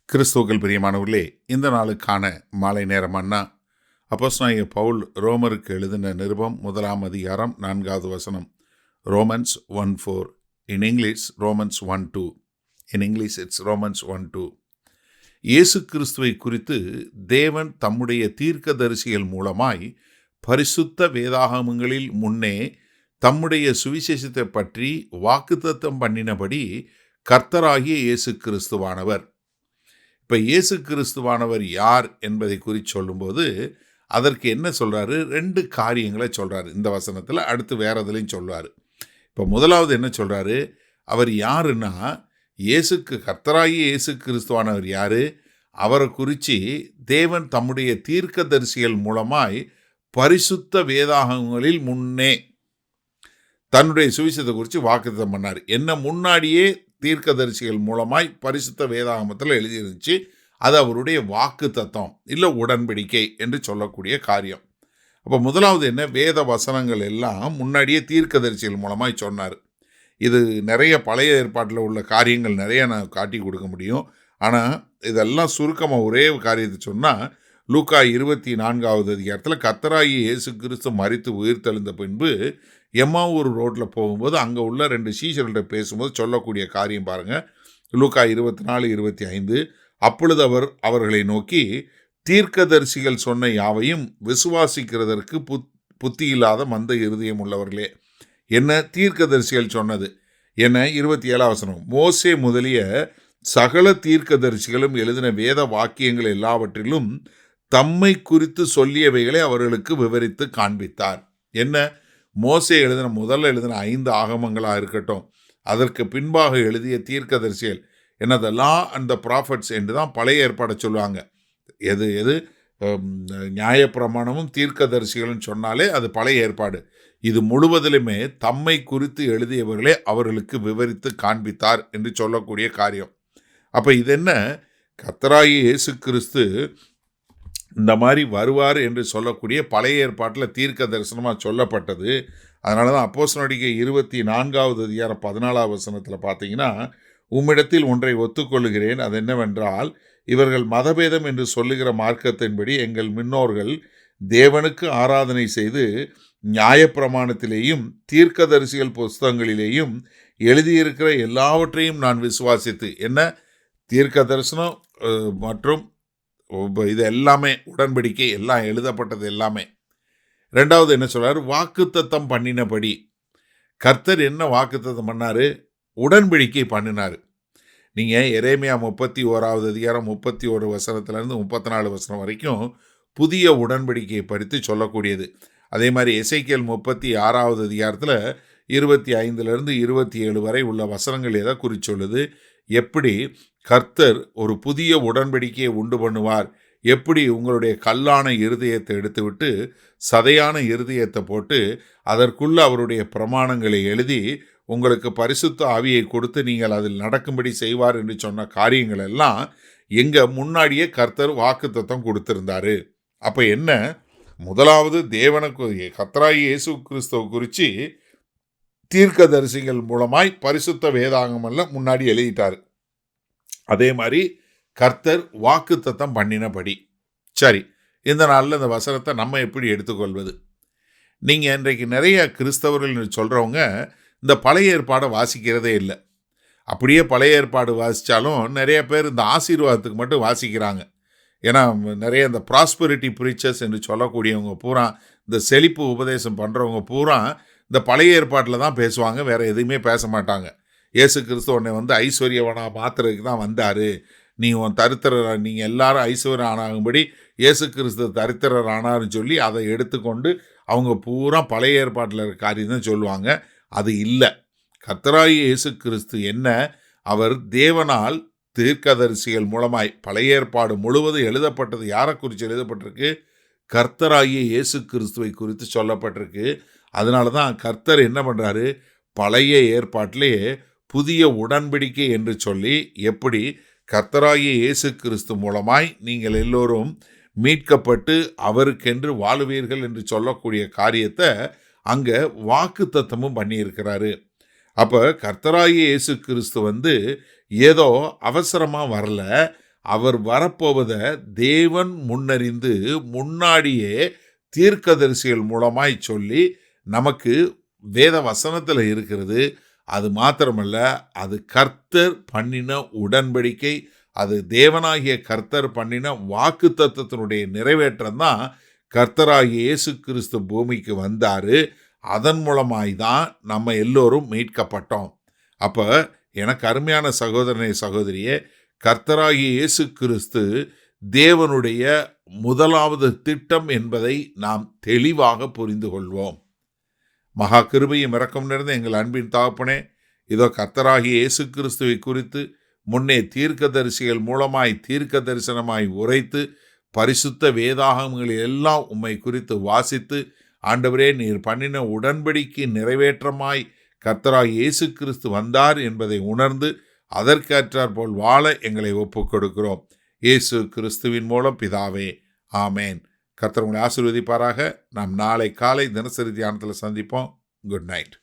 கிறிஸ்துவுக்குள் பிரியமானவர்களே, இந்த நாளுக்கான மாலை நேரம் மன்னா. அப்போஸ்தலனாகிய பவுல் ரோமருக்கு எழுதின நிருபம் 1 அதிகாரம் 4வது வசனம். Romans 1:4. In English, Romans 1:2. In English, it's Romans 1:2. இயேசு கிறிஸ்துவை குறித்து தேவன் தம்முடைய தீர்க்கதரிசிகள் மூலமாய் பரிசுத்த வேதாகமங்களில் முன்னே தம்முடைய சுவிசேஷத்தை பற்றி வாக்குத்தத்தம் பண்ணினபடி கர்த்தராகிய இயேசு கிறிஸ்துவானவர். இப்போ இயேசு கிறிஸ்துவானவர் யார் என்பதை குறித்து சொல்லும்போது அதற்கு என்ன சொல்கிறாரு? 2 காரியங்களை சொல்கிறாரு இந்த வசனத்தில். அடுத்து வேற எதுலையும் சொல்வார். இப்போ முதலாவது என்ன சொல்கிறாரு? அவர் யாருன்னா, கர்த்தராகிய இயேசு கிறிஸ்துவானவர் யார்? அவரை குறித்து தேவன் தம்முடைய தீர்க்கதரிசிகள் மூலமாய் பரிசுத்த வேதாகமங்களில் முன்னே தன்னுடைய சுவிசேஷத்தை குறித்து வாக்குத்தத்தம் பண்ணார். என்ன முன்னாடியே தீர்க்கதரிசிகள் மூலமாய் பரிசுத்த வேதாகமத்தில் எழுதியிருந்துச்சு. அது அவருடைய வாக்கு தத்தம் இல்லை உடன்படிக்கை என்று சொல்லக்கூடிய காரியம். அப்போ முதலாவது என்ன? வேத வசனங்கள் எல்லாம் முன்னாடியே தீர்க்கதரிசிகள் மூலமாய் சொன்னார். இது நிறைய பழைய ஏற்பாட்டில் உள்ள காரியங்கள் நிறைய நான் காட்டி கொடுக்க முடியும். ஆனால் இதெல்லாம் சுருக்கமாக ஒரே காரியத்தை சொன்னால், லூக்கா 24வது அதிகாரத்தில் கர்த்தராகிய இயேசு கிறிஸ்து மரித்து உயிர்த்தெழுந்த பின்பு எம்மாவூர் ரோட்டில் போகும்போது அங்கே உள்ள 2 சீஷர்கள்ட்ட பேசும்போது சொல்லக்கூடிய காரியம் பாருங்கள். லூக்கா 24:25. அப்பொழுது அவர் அவர்களை நோக்கி, தீர்க்கதரிசிகள் சொன்ன யாவையும் விசுவாசிக்கிறதற்கு புத்தி இல்லாத மந்த இருதயம் உள்ளவர்களே. என்ன தீர்க்கதரிசிகள் சொன்னது என்ன? 27 வசனம். மோசே முதலிய சகல தீர்க்கதரிசிகளும் எழுதின வேத வாக்கியங்கள் எல்லாவற்றிலும் தம்மை குறித்து சொல்லியவைகளை அவர்களுக்கு விவரித்து காண்பித்தார். என்ன? மோசே முதல்ல எழுதின 5 ஆகமங்களாக இருக்கட்டும், அதற்கு பின்பாக எழுதிய தீர்க்கதரிசிகள் என்னதெல்லாம் அந்த ப்ராஃபட்ஸ் என்று தான் பழைய ஏற்பாடை சொல்லுவாங்க. எது நியாயப்பிரமாணமும் தீர்க்கதரிசிகள்னு சொன்னாலே அது பழைய ஏற்பாடு. இது முழுவதிலுமே தம்மை குறித்து எழுதியவர்களே அவர்களுக்கு விவரித்து காண்பித்தார் என்று சொல்லக்கூடிய காரியம். அப்போ இது என்ன? கர்த்தராகிய இயேசு கிறிஸ்து இந்த மாதிரி வருவார் என்று சொல்லக்கூடிய பழைய ஏற்பாட்டில் தீர்க்க தரிசனமாக சொல்லப்பட்டது. அதனால தான் அப்போஸ்தலர் 24வது அதிகாரம் 14வது வசனத்தில் பார்த்தீங்கன்னா, உம்மிடத்தில் ஒன்றை ஒத்துக்கொள்கிறேன், அது என்னவென்றால், இவர்கள் மதபேதம் என்று சொல்லுகிற மார்க்கத்தின்படி எங்கள் முன்னோர்கள் தேவனுக்கு ஆராதனை செய்து நியாயப்பிரமாணத்திலேயும் தீர்க்கதரிசிகள் புஸ்தகங்களிலேயும் எழுதியிருக்கிற எல்லாவற்றையும் நான் விசுவாசித்து, என்ன தீர்க்க தரிசனம் மற்றும் இது எல்லாமே உடன்படிக்கை எல்லாம் எழுதப்பட்டது எல்லாமே. 2வது என்ன சொல்றாரு? வாக்குத்தத்தம் பண்ணினபடி. கர்த்தர் என்ன வாக்குத்தத்தம் பண்ணாரு? உடன்படிக்கை பண்ணினார். நீங்கள் எரேமியா 31வது அதிகாரம் 31 வசனத்திலேருந்து 34 வசனம் வரைக்கும் புதிய உடன்படிக்கையை பற்றி சொல்லக்கூடியது. அதே மாதிரி எசேக்கியேல் 36வது அதிகாரத்தில் 25லேருந்து 27 வரை உள்ள வசனங்கள் எதை குறித்து சொல்லுது? எப்படி கர்த்தர் ஒரு புதிய உடன்படிக்கையை உண்டு பண்ணுவார், எப்படி உங்களுடைய கல்லான இருதயத்தை எடுத்துவிட்டு சதையான இருதயத்தை போட்டு அதற்குள்ள அவருடைய பிரமாணங்களை எழுதி உங்களுக்கு பரிசுத்த ஆவியை கொடுத்து நீங்கள் அதில் நடக்கும்படி செய்வார் என்று சொன்ன காரியங்கள் எல்லாம் எங்க முன்னாடியே கர்த்தர் வாக்குத்தத்தம் கொடுத்திருந்தாரு. அப்போ என்ன? முதலாவது தேவனுக்கு கர்த்தராகிய இயேசு கிறிஸ்துவை குறித்து தீர்க்கதரிசிகள் மூலமாய் பரிசுத்த வேதாகமெல்லாம் முன்னாடி எழுதிட்டார். அதே மாதிரி கர்த்தர் வாக்குத்தத்தம் பண்ணினபடி. சரி, இந்த நாளில் இந்த வசனத்தை நம்ம எப்படி எடுத்துக்கொள்வது? நீங்கள் இன்றைக்கு நிறைய கிறிஸ்தவர்கள் சொல்கிறவங்க இந்த பழைய ஏற்பாடை வாசிக்கிறதே இல்லை. அப்படியே பழைய ஏற்பாடு வாசித்தாலும் நிறைய பேர் இந்த ஆசீர்வாதத்துக்கு மட்டும் வாசிக்கிறாங்க. ஏன்னா நிறைய இந்த ப்ராஸ்பெரிட்டி ப்ரீச்சர்ஸ் என்று சொல்லக்கூடியவங்க பூரா, இந்த செழிப்பு உபதேசம் பண்ணுறவங்க பூரா இந்த பழைய ஏற்பாட்டில் தான் பேசுவாங்க, வேறு எதுவுமே பேச மாட்டாங்க. இயேசு கிறிஸ்து உன்னை ஐஸ்வர்யவனாக மாத்துறதுக்கு தான் வந்தார், நீ உன் தரித்திரர், நீங்கள் எல்லாரும் ஐஸ்வர்யம் ஆனாகும்படி இயேசு கிறிஸ்து தரித்திரர் ஆனார்னு சொல்லி அதை எடுத்துக்கொண்டு அவங்க பூரா பழைய ஏற்பாட்டில் இருக்க காரியம் தான் சொல்லுவாங்க. அது இல்லை. கர்த்தராகிய இயேசு கிறிஸ்து என்ன? அவர் தேவனால் தீர்க்கதரிசிகள் மூலமாய் பழைய ஏற்பாடு முழுவதும் எழுதப்பட்டது யாரை குறித்து எழுதப்பட்டிருக்கு? கர்த்தராகிய இயேசு கிறிஸ்துவை குறித்து சொல்லப்பட்டிருக்கு. அதனால தான் கர்த்தர் என்ன பண்ணுறாரு? பழைய ஏற்பாட்டிலேயே புதிய உடன்படிக்கை என்று சொல்லி, எப்படி கர்த்தராகிய இயேசு கிறிஸ்து மூலமாய் நீங்கள் எல்லோரும் மீட்கப்பட்டு அவருக்கென்று வாழுவீர்கள் என்று சொல்லக்கூடிய காரியத்தை அங்கே வாக்குத்தத்தமும் பண்ணியிருக்கிறாரு. அப்போ கர்த்தராகிய இயேசு கிறிஸ்து ஏதோ அவசரமாக வரல, அவர் வரப்போவதை தேவன் முன்னறிந்து முன்னாடியே தீர்க்கதரிசிகள் மூலமாய் சொல்லி நமக்கு வேத வசனத்தில் இருக்கிறது. அது மாத்திரமல்ல, அது கர்த்தர் பண்ணின உடன்படிக்கை, அது தேவனாகிய கர்த்தர் பண்ணின வாக்குத்தத்தத்தினுடைய நிறைவேற்றம் தான். கர்த்தராகிய இயேசு கிறிஸ்து பூமிக்கு வந்தாரு. அதன் மூலமாய் தான் நம்ம எல்லோரும் மீட்கப்பட்டோம். அப்போ எனக்கு அருமையான சகோதரனே சகோதரியே, கர்த்தராகிய இயேசு கிறிஸ்து தேவனுடைய முதலாவது திட்டம் என்பதை நாம் தெளிவாக புரிந்து கொள்வோம். மகா கிருபையும் இரக்கம் நிறைந்த எங்கள் அன்பின் தகப்பனே, இதோ கர்த்தராகிய இயேசு கிறிஸ்துவை குறித்து முன்னே தீர்க்கதரிசிகள் மூலமாய் தீர்க்க தரிசனமாய் உரைத்து பரிசுத்த வேதாகமங்களில் எல்லாம் உம்மை குறித்து வாசித்து, ஆண்டவரே, நீர் பண்ணின உடன்படிக்கை நிறைவேற்றமாய் கர்த்தராகிய இயேசு கிறிஸ்து வந்தார் என்பதை உணர்ந்து அதற்கேற்றாற்போல் வாழ எங்களை ஒப்புக் கொடுக்கிறோம். இயேசு கிறிஸ்துவின் மூலம் பிதாவே, ஆமேன். கர்த்தர் உங்களை ஆசீர்வதிப்பாராக. நாம் நாளை காலை தினசரி தியானத்தில் சந்திப்போம். Good night.